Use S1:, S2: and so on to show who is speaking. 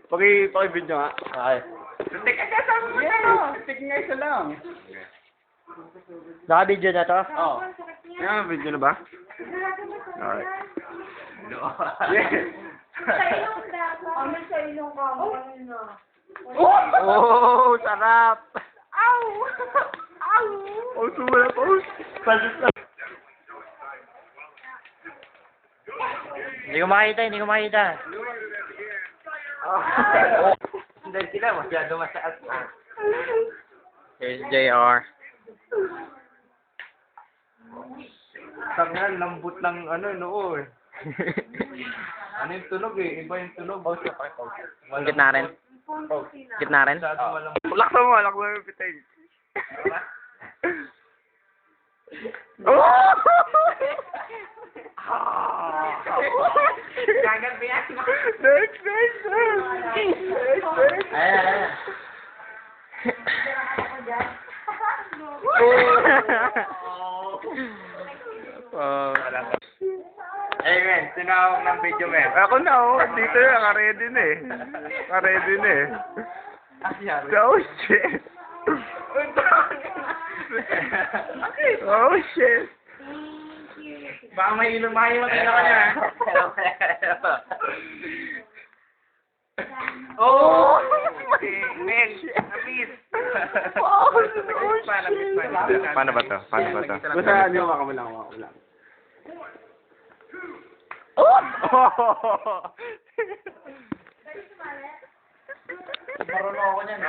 S1: Paki-video nga.
S2: Okay.
S3: Teka, sabi mo na. Teka nga isa lang.
S2: Naka-video na to?
S3: Oo.
S1: Yan, video na ba? Okay.
S3: Yes.
S4: Sa ilong ka, ano.
S1: Oh, sarap! Ow! Ow! Oh, sumula po. Palit na.
S2: Hindi ko makita, hindi ko makita.
S3: Hindi sila, masyado mataas na.
S2: Here's JR.
S1: Tangan, lambot ng ano, noo eh. Ano yung tunog eh? Iba yung tunog.
S2: Gitna rin. Gitna rin.
S1: Laksa mo yung pitay. Oh!
S3: Gagabihan mo.
S1: Next!
S2: Ayan.
S1: Oh.
S3: Eh, men, tinawag ng video, men.
S1: Ako na oh, dito na, naka-ready na eh. Naka-ready na eh. Oh shit! Oh shit!
S3: Baka may ilong mahimatay na kanya.
S1: Oh!
S3: Men, nabis.
S1: Paano ba to? Basta ano yung wala ko lang. Oh!
S3: Marunong ako niyan.